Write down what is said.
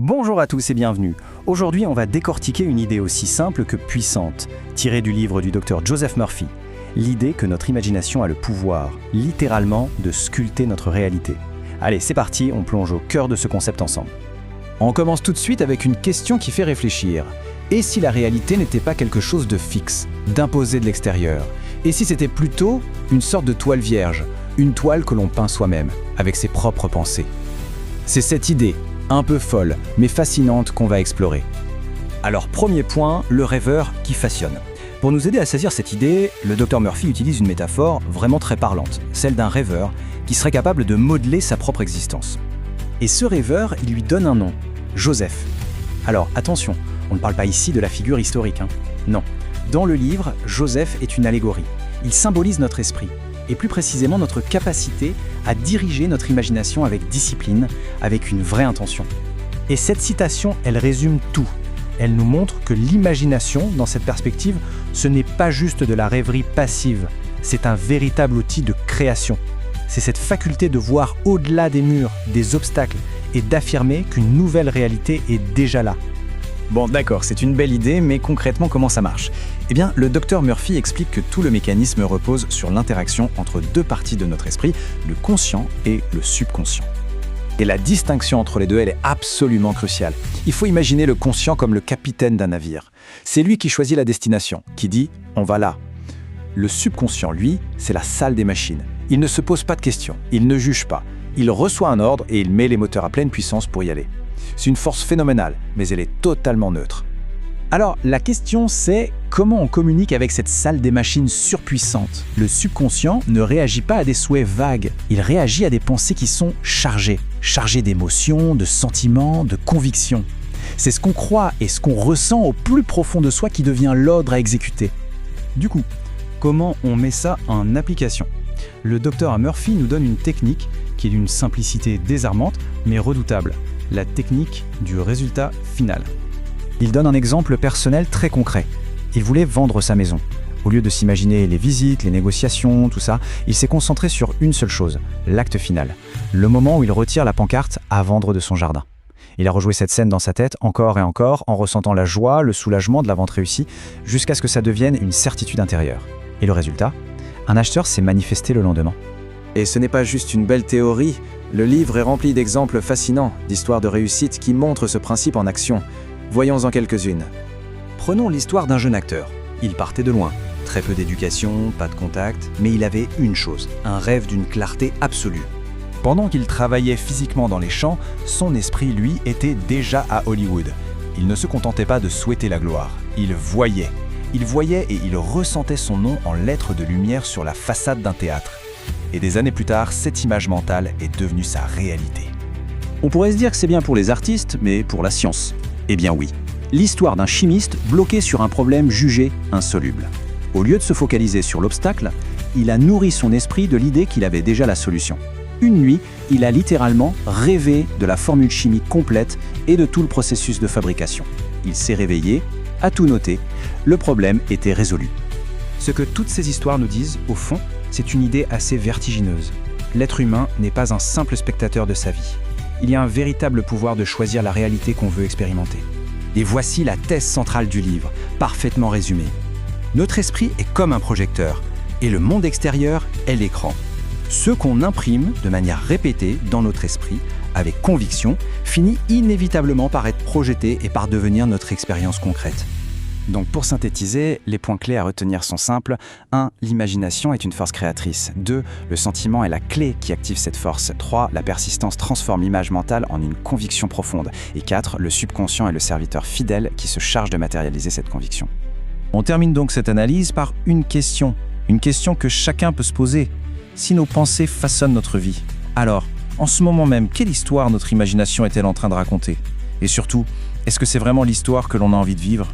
Bonjour à tous et bienvenue. Aujourd'hui, on va décortiquer une idée aussi simple que puissante, tirée du livre du docteur Joseph Murphy. L'idée que notre imagination a le pouvoir, littéralement, de sculpter notre réalité. Allez, c'est parti, on plonge au cœur de ce concept ensemble. On commence tout de suite avec une question qui fait réfléchir. Et si la réalité n'était pas quelque chose de fixe, d'imposé de l'extérieur? Et si c'était plutôt une sorte de toile vierge, une toile que l'on peint soi-même, avec ses propres pensées? C'est cette idée, un peu folle, mais fascinante qu'on va explorer. Alors, premier point, le rêveur qui façonne. Pour nous aider à saisir cette idée, le Dr Murphy utilise une métaphore vraiment très parlante, celle d'un rêveur qui serait capable de modeler sa propre existence. Et ce rêveur, il lui donne un nom, Joseph. Alors, attention, on ne parle pas ici de la figure historique, Non. Dans le livre, Joseph est une allégorie. Il symbolise notre esprit, et plus précisément notre capacité à diriger notre imagination avec discipline, avec une vraie intention. Et cette citation, elle résume tout. Elle nous montre que l'imagination, dans cette perspective, ce n'est pas juste de la rêverie passive, c'est un véritable outil de création. C'est cette faculté de voir au-delà des murs, des obstacles, et d'affirmer qu'une nouvelle réalité est déjà là. Bon, d'accord, c'est une belle idée, mais concrètement, comment ça marche? Eh bien, le Dr Murphy explique que tout le mécanisme repose sur l'interaction entre deux parties de notre esprit, le conscient et le subconscient. Et la distinction entre les deux, elle est absolument cruciale. Il faut imaginer le conscient comme le capitaine d'un navire. C'est lui qui choisit la destination, qui dit « on va là ». Le subconscient, lui, c'est la salle des machines. Il ne se pose pas de questions, il ne juge pas. Il reçoit un ordre et il met les moteurs à pleine puissance pour y aller. C'est une force phénoménale, mais elle est totalement neutre. Alors, la question c'est comment on communique avec cette salle des machines surpuissante? Le subconscient ne réagit pas à des souhaits vagues, il réagit à des pensées qui sont chargées d'émotions, de sentiments, de convictions. C'est ce qu'on croit et ce qu'on ressent au plus profond de soi qui devient l'ordre à exécuter. Du coup, comment on met ça en application? Le docteur Murphy nous donne une technique qui est d'une simplicité désarmante, mais redoutable. La technique du résultat final. Il donne un exemple personnel très concret. Il voulait vendre sa maison. Au lieu de s'imaginer les visites, les négociations, tout ça, il s'est concentré sur une seule chose, l'acte final. Le moment où il retire la pancarte à vendre de son jardin. Il a rejoué cette scène dans sa tête encore et encore, en ressentant la joie, le soulagement de la vente réussie, jusqu'à ce que ça devienne une certitude intérieure. Et le résultat? Un acheteur s'est manifesté le lendemain. Et ce n'est pas juste une belle théorie, le livre est rempli d'exemples fascinants, d'histoires de réussite qui montrent ce principe en action. Voyons-en quelques-unes. Prenons l'histoire d'un jeune acteur. Il partait de loin. Très peu d'éducation, pas de contact, mais il avait une chose, un rêve d'une clarté absolue. Pendant qu'il travaillait physiquement dans les champs, son esprit, lui, était déjà à Hollywood. Il ne se contentait pas de souhaiter la gloire, il voyait. Il voyait et il ressentait son nom en lettres de lumière sur la façade d'un théâtre. Et des années plus tard, cette image mentale est devenue sa réalité. On pourrait se dire que c'est bien pour les artistes, mais pour la science? Eh bien oui. L'histoire d'un chimiste bloqué sur un problème jugé insoluble. Au lieu de se focaliser sur l'obstacle, il a nourri son esprit de l'idée qu'il avait déjà la solution. Une nuit, il a littéralement rêvé de la formule chimique complète et de tout le processus de fabrication. Il s'est réveillé, a tout noté, le problème était résolu. Ce que toutes ces histoires nous disent, au fond, c'est une idée assez vertigineuse. L'être humain n'est pas un simple spectateur de sa vie. Il y a un véritable pouvoir de choisir la réalité qu'on veut expérimenter. Et voici la thèse centrale du livre, parfaitement résumée. Notre esprit est comme un projecteur, et le monde extérieur est l'écran. Ce qu'on imprime de manière répétée dans notre esprit, avec conviction, finit inévitablement par être projeté et par devenir notre expérience concrète. Donc pour synthétiser, les points clés à retenir sont simples. 1. L'imagination est une force créatrice. 2. Le sentiment est la clé qui active cette force. 3. La persistance transforme l'image mentale en une conviction profonde. Et 4. Le subconscient est le serviteur fidèle qui se charge de matérialiser cette conviction. On termine donc cette analyse par une question que chacun peut se poser. Si nos pensées façonnent notre vie, alors, en ce moment même, quelle histoire notre imagination est-elle en train de raconter? Et surtout, est-ce que c'est vraiment l'histoire que l'on a envie de vivre?